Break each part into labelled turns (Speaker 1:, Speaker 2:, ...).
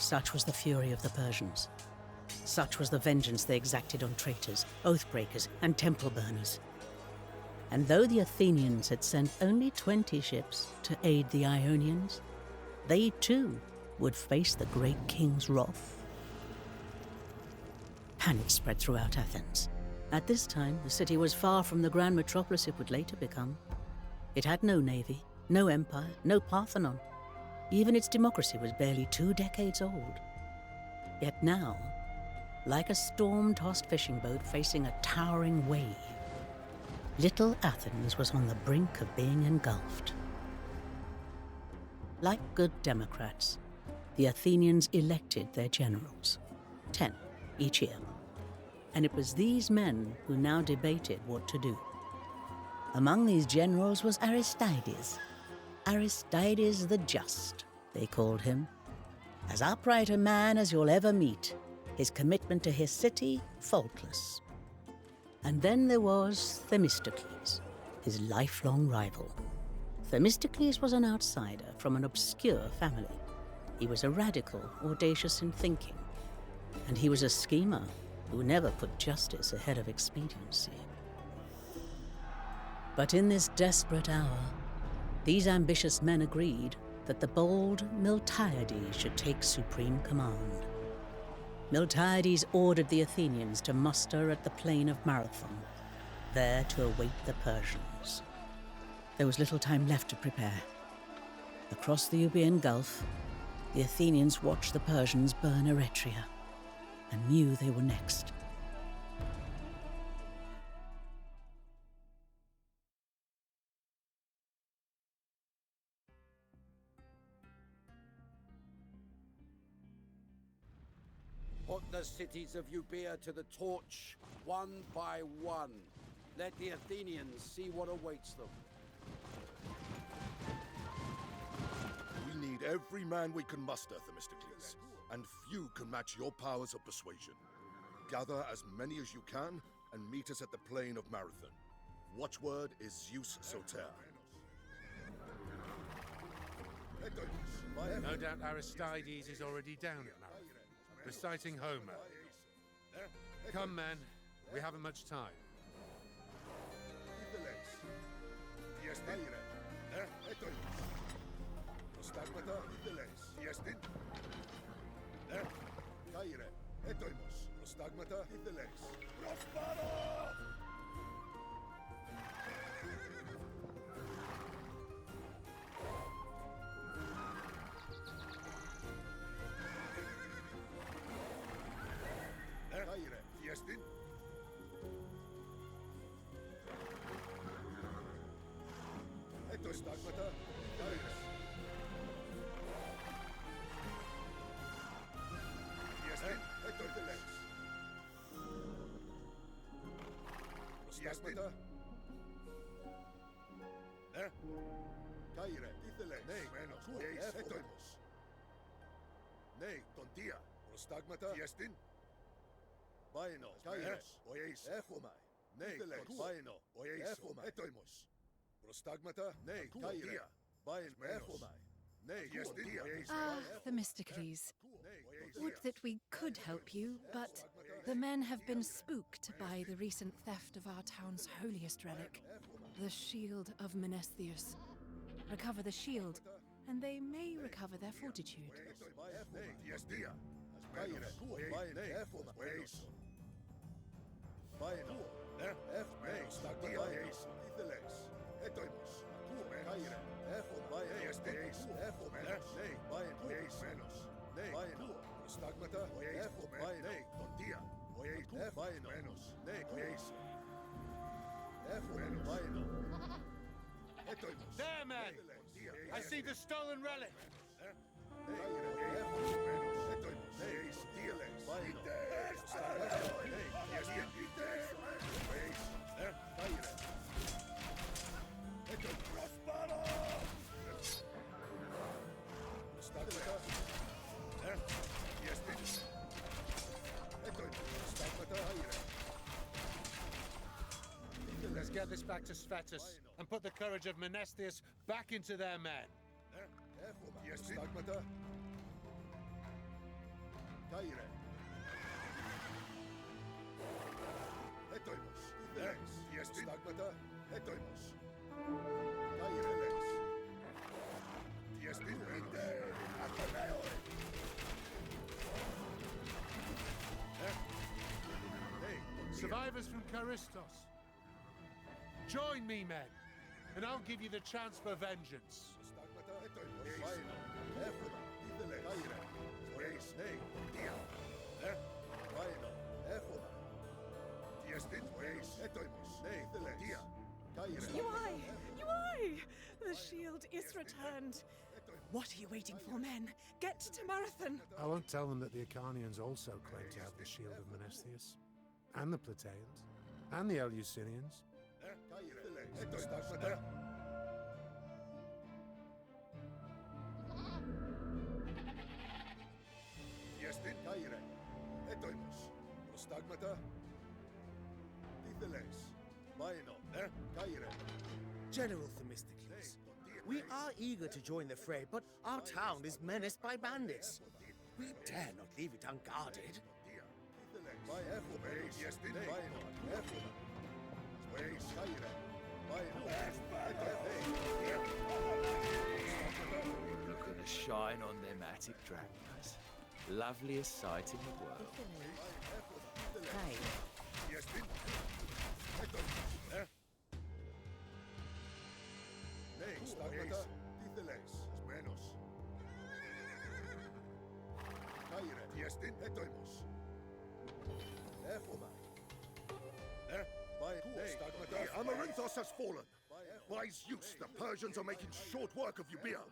Speaker 1: Such was the fury of the Persians. Such was the vengeance they exacted on traitors, oath-breakers, and temple burners. And though the Athenians had sent only 20 ships to aid the Ionians, they too would face the great king's wrath. Panic spread throughout Athens. At this time, the city was far from the grand metropolis it would later become. It had no navy, no empire, no Parthenon. Even its democracy was barely 2 decades old. Yet now, like a storm-tossed fishing boat facing a towering wave, little Athens was on the brink of being engulfed. Like good Democrats, the Athenians elected their generals, 10 each year. And it was these men who now debated what to do. Among these generals was Aristides. Aristides the Just, they called him. As upright a man as you'll ever meet, his commitment to his city faultless. And then there was Themistocles, his lifelong rival. Themistocles was an outsider from an obscure family. He was a radical, audacious in thinking, and he was a schemer who never put justice ahead of expediency. But in this desperate hour, these ambitious men agreed that the bold Miltiades should take supreme command. Miltiades ordered the Athenians to muster at the plain of Marathon, there to await the Persians. There was little time left to prepare. Across the Euboean Gulf, the Athenians watched the Persians burn Eretria and knew they were next.
Speaker 2: Put the cities of Euboea to the torch, one by one. Let the Athenians see what awaits them.
Speaker 3: We need every man we can muster, Themistocles, and few can match your powers of persuasion. Gather as many as you can, and meet us at the plain of Marathon. Watchword is Zeus Soter.
Speaker 4: No doubt Aristides is already down at Marathon, reciting Homer. Come, men, we haven't much time.
Speaker 3: Nei, tontia, prostagmata, Yestin? Baino, Kairos, Oeis, Echomai, Nei, Baino, Oeis, Etoimos, prostagmata, Nei, Tontia, Bain, Echomai, Nei, Yestin,
Speaker 5: Ah, Themistocles. Would that we could help you, but the men have been spooked by the recent theft of our town's holiest relic, the Shield of Menesthius. Recover the shield, and they may recover their fortitude.
Speaker 4: There, men! I see the stolen relic! Let's get this back to Sphetus and put the courage of Menesthius back into their men.
Speaker 3: Caire. Etoimos. Tiestin. Stagmata. Etoimos. Caire lex. Tiestin.
Speaker 4: Survivors from Charistos. Join me, men, and I'll give you the chance for vengeance.
Speaker 6: Yuai! The shield is returned. What are you waiting for, men? Get to Marathon!
Speaker 4: I won't tell them that the Acharnians also claim to have the shield of Menesthius, and the Plataeans, and the Eleusinians.
Speaker 3: Tiestin. Caire. Etoimos. Prostagmata. Titheles. Baino. Caire.
Speaker 7: General Themistocles, we are eager to join the fray, but our town is menaced by bandits. We dare not leave it unguarded.
Speaker 8: You're gonna shine on them attic dragons. Loveliest sight in the world.
Speaker 1: Hey,
Speaker 3: Stagmata. Titheles. Menos. Caire. Tiestin. Etoimos. Ephoma. The Amaranthos has fallen. By Zeus, the Persians are making short work of Euboea.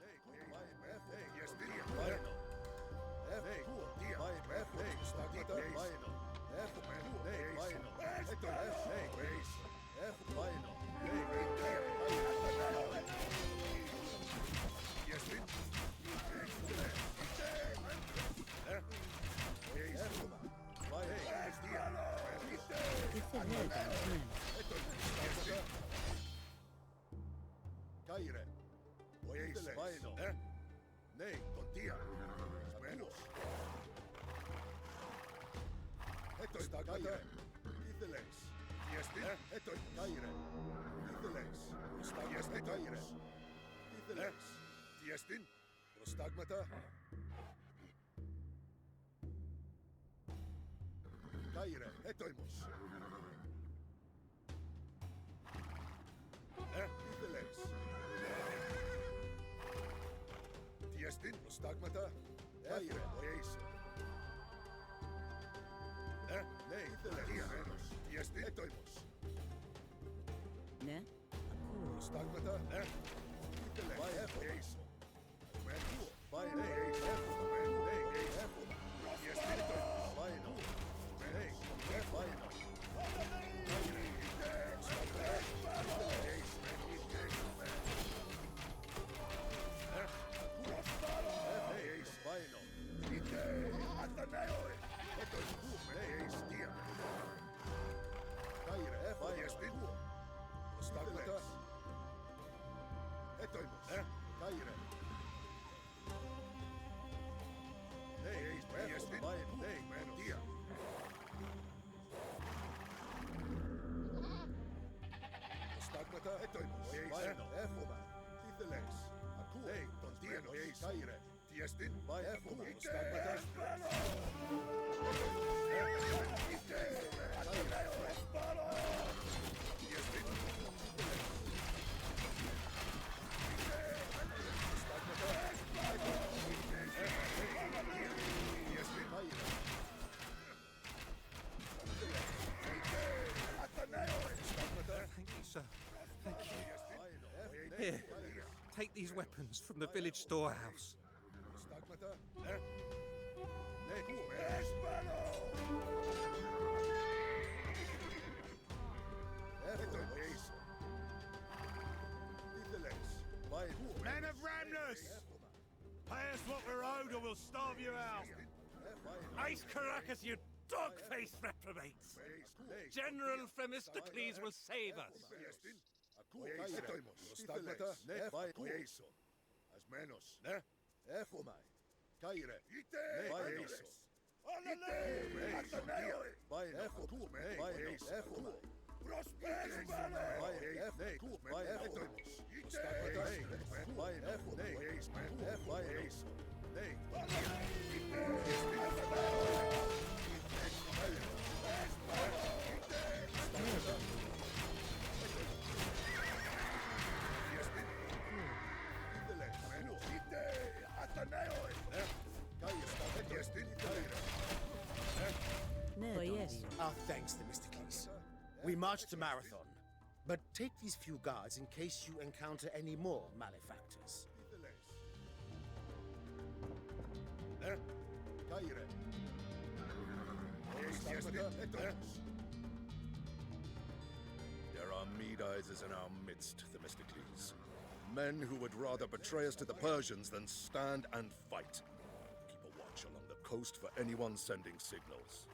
Speaker 3: Caire. Vaino. Nei, tontia. Menos. Eto stagmata. Titheles. Tiestin. Eto caire. Titheles. Stagmata. Caire. Titheles. Tiestin. Prostagmata. Caire. Etoimos. Titheles. Tiestin. Prostagmata. Caire. Oieisa. Nei, Titheles. Tiestin. Etoimos.
Speaker 1: ne?
Speaker 3: Prostagmata. Titheles. Oieisa. Vai, nei, Tiestin. Etoimos. Vaino. Nei, vaino. Tiestin, vai Efuma, Stagmata.
Speaker 9: Thank you, sir. Thank you. Here, take these weapons from the village storehouse.
Speaker 10: Men of Ramnus! Pay us what we're owed or we'll starve you out! Ace Caracas, you dog-faced reprobates! General Themistocles will save us!
Speaker 7: Our thanks, Themistocles. We march to Marathon, but take these few guards in case you encounter any more malefactors.
Speaker 3: There are Medizers in our midst, Themistocles. Men who would rather betray us to the Persians than stand and fight. Keep a watch along the coast for anyone sending signals.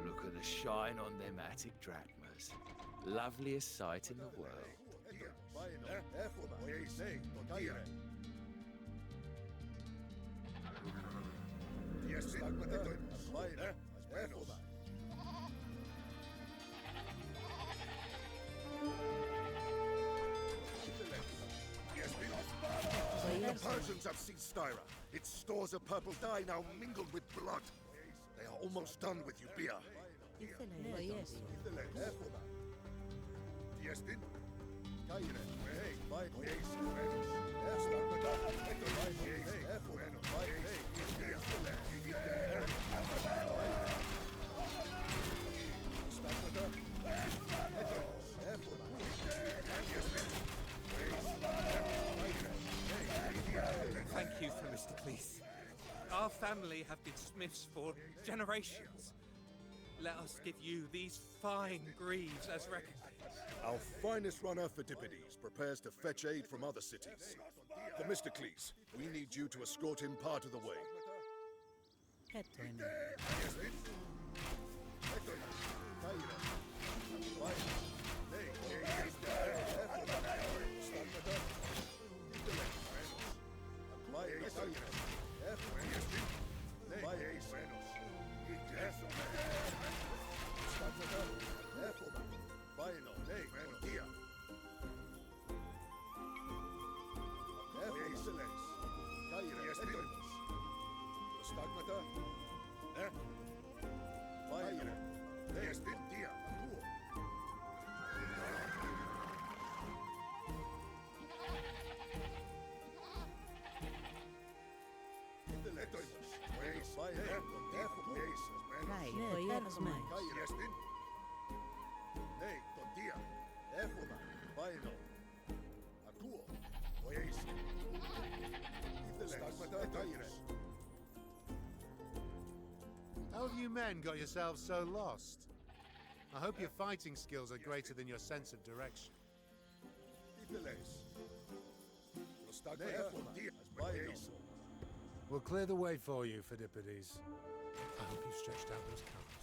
Speaker 8: Look at the shine on them Attic drachmas. Loveliest sight in the world.
Speaker 3: The Persians have seized Styra. Its stores of purple dye now mingled with blood. They are almost done with Euboea.
Speaker 9: Thank you, Themistocles. Our family have been smiths for generations. Let us give you these fine greaves as recompense.
Speaker 3: Our finest runner, Phidippides, prepares to fetch aid from other cities. Themistocles, we need you to escort him part of the way.
Speaker 4: How have you men got yourselves so lost? I hope your fighting skills are greater than your sense of direction. We'll clear the way for you, Phidippides. I hope you've stretched out those calves.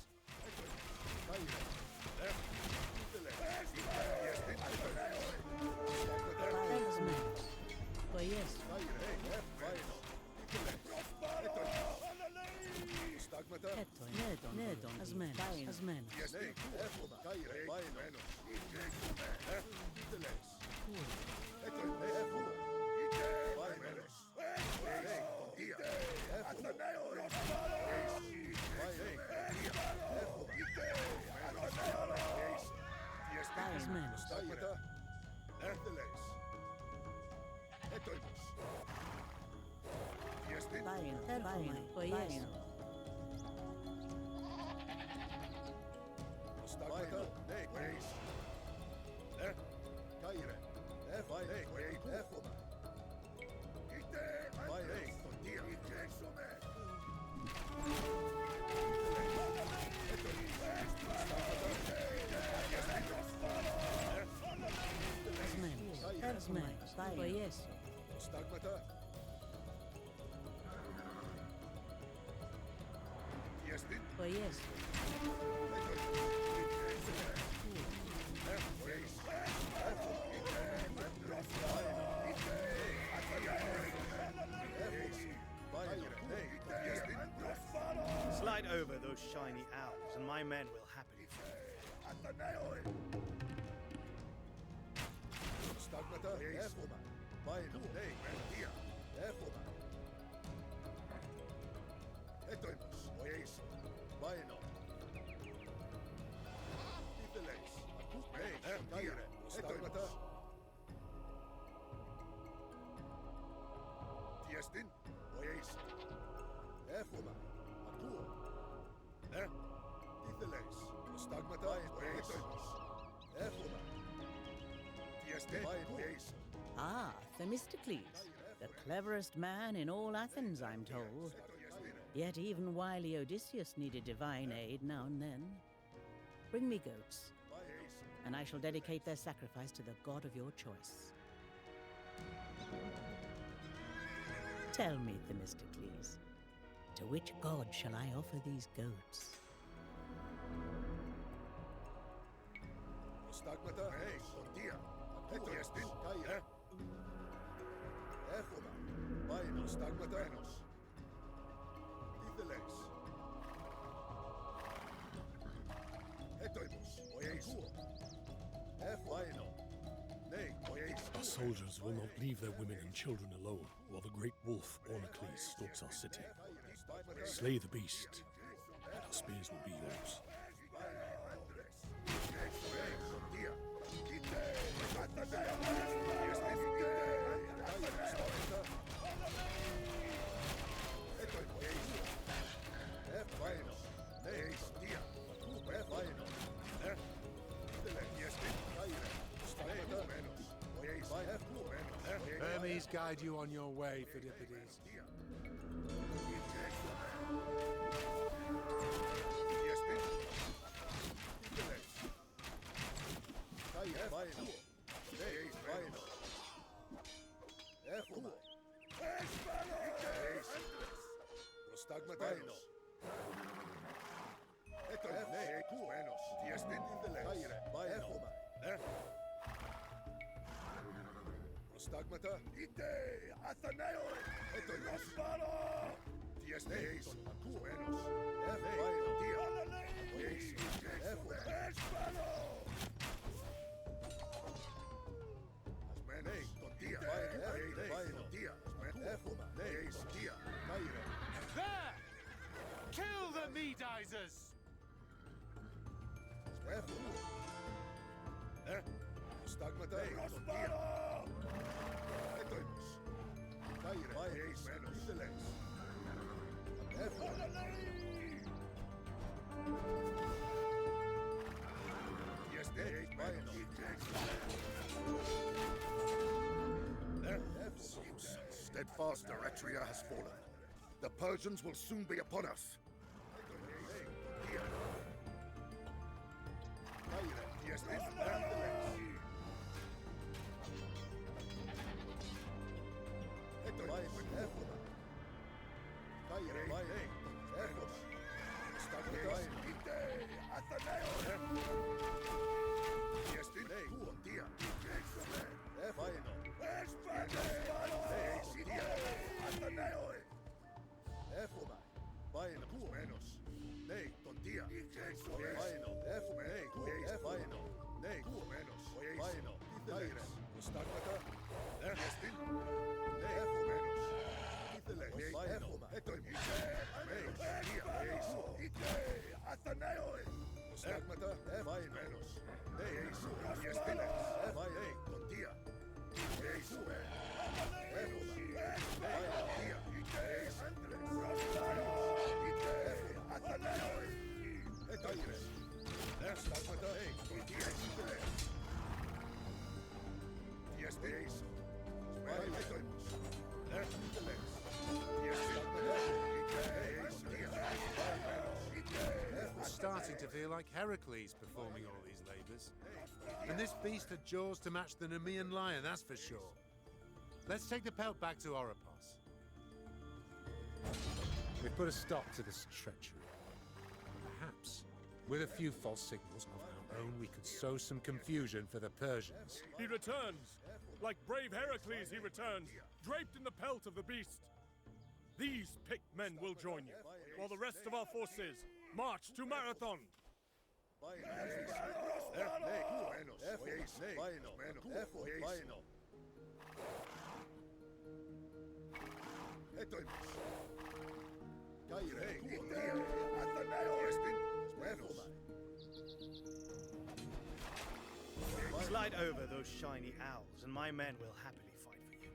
Speaker 1: Pues eso.
Speaker 3: Stigmata. Fiestin.
Speaker 1: Pues eso.
Speaker 7: Slide over those shiny owls, and my men will happily
Speaker 3: Stigmata. Erfoma. Vaino. Nei. Here. Erfoma. Etoimos. Oyeis. Vaino. Titeles. Nei. Here. Stigmata. Fiestin. Oyeis. Erfoma. Atur. Titeles. Stigmata. Oyeis. Erfoma. Fiestin. Oyeis.
Speaker 1: Ah, Themistocles, the cleverest man in all Athens, I'm told. Yet even wily Odysseus needed divine aid now and then. Bring me goats, and I shall dedicate their sacrifice to the god of your choice. Tell me, Themistocles, to which god shall I offer these goats?
Speaker 3: Stigmata. Hey, Dia. Fiestin. Kaya. Erfoma. Vaino. Stigmata. Enos. Titeles. Etoimos. Oyeis. Vaino. Nei. Oyeis.
Speaker 11: Our soldiers will not leave their women and children alone while the great wolf Chronicles stalks our city. Slay the beast, and our spears will be yours.
Speaker 4: Hermes guide you on your way, Phidippides.
Speaker 3: Stigmata. Ite, Atheneo, Etoisparo. Fiestes, Acuenos, Erfaino, Dia, Oyeis, Esparo. Asmenes, con Dia, Vaino, Dia, Efoma, Neis, Dia, Caire.
Speaker 10: There! Kill the Medizers!
Speaker 3: Efoma. Stigmata, Dia. Etoimos. Caire, Vaeis, Menos, Iteles. Efoma. Fiestes, Vaino. Steadfast Eretria has fallen. The Persians will soon be upon us.
Speaker 4: Starting to feel like Heracles performing all these labours. And this beast had jaws to match the Nemean lion, that's for sure. Let's take the pelt back to Oropos. We've put a stop to this treachery. Perhaps, with a few false signals of our own, we could sow some confusion for the Persians.
Speaker 11: He returns! Like brave Heracles, he returns, draped in the pelt of the beast. These picked men will join you, while the rest of our forces march to Marathon.
Speaker 7: Slide over those shiny owls, and my men will happily fight for you.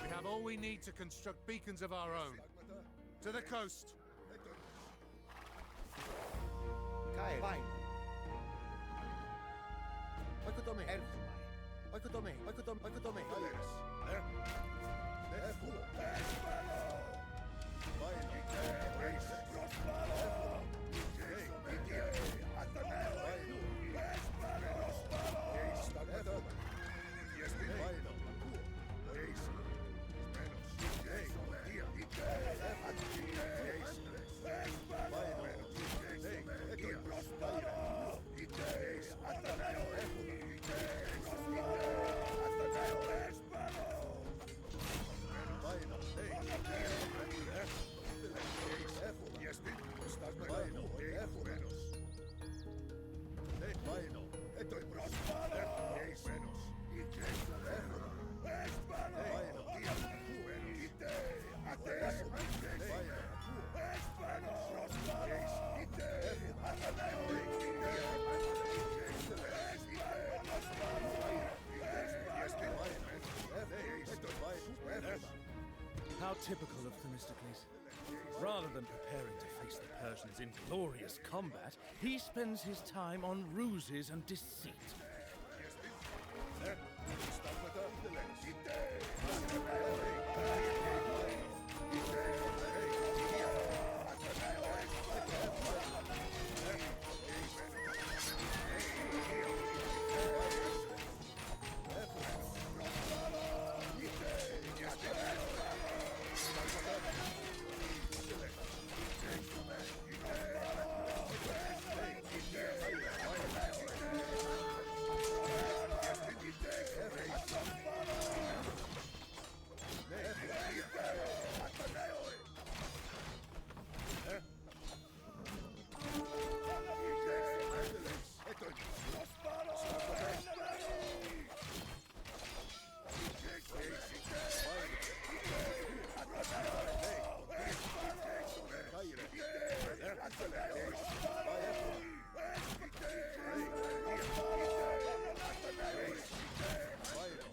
Speaker 4: We have all we need to construct beacons of our own. To the coast.
Speaker 7: Fine.
Speaker 12: How typical of Themistocles. Rather than preparing to face the Persians in glorious combat, he spends his time on ruses and deceit.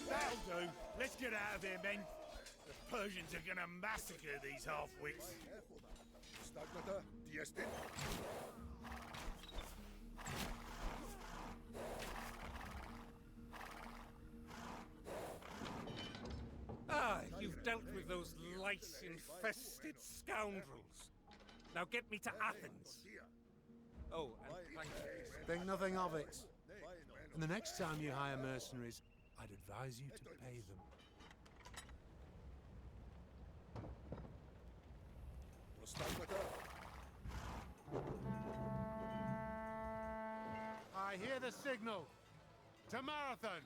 Speaker 10: That'll do. Let's get out of here, men. The Persians are gonna massacre these half-wits.
Speaker 9: Ah, you've dealt with those lice-infested scoundrels. Now get me to Athens. Oh, and thank you.
Speaker 4: Think nothing of it. And the next time you hire mercenaries, I'd advise you to pay them. I hear the signal. To Marathon.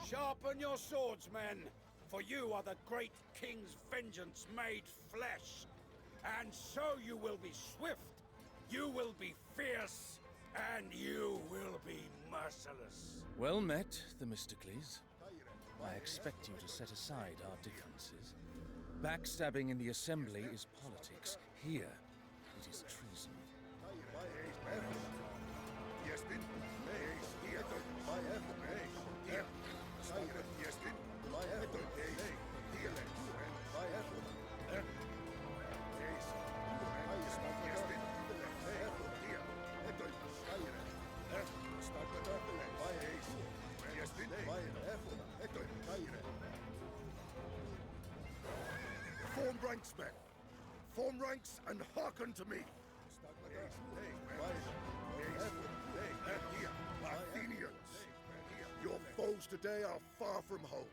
Speaker 2: Sharpen your swords, men, for you are the great king's vengeance made flesh. And so you will be swift, you will be fierce, and you will be merciless.
Speaker 12: Well met, Themistocles. I expect you to set aside our differences. Backstabbing in the assembly is politics. Here, it is treason.
Speaker 3: Form ranks, men. Form ranks and hearken to me. Athenians, your foes today are far from home.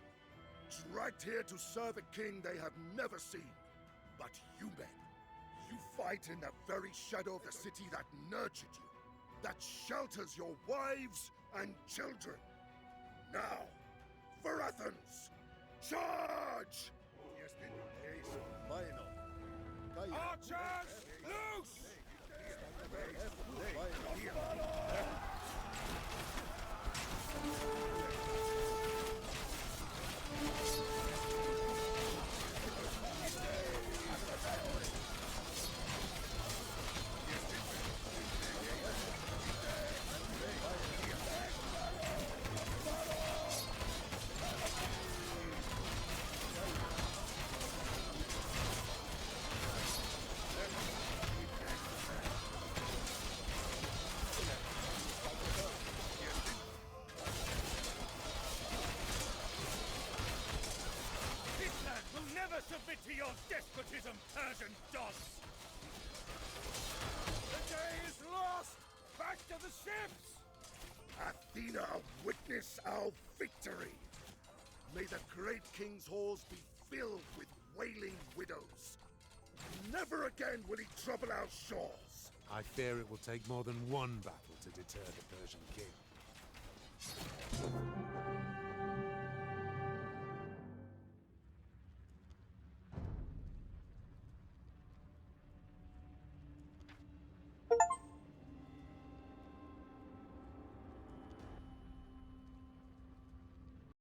Speaker 3: Dragged here to serve a king they have never seen. But you men, you fight in the very shadow of the city that nurtured you, that shelters your wives and children. Now, for Athens, charge!
Speaker 2: Archers, loose!
Speaker 10: Submit to your despotism, Persian dogs!
Speaker 2: The day is lost! Back to the ships!
Speaker 3: Athena, witness our victory! May the great king's halls be filled with wailing widows. Never again will he trouble our shores.
Speaker 4: I fear it will take more than one battle to deter the Persian king.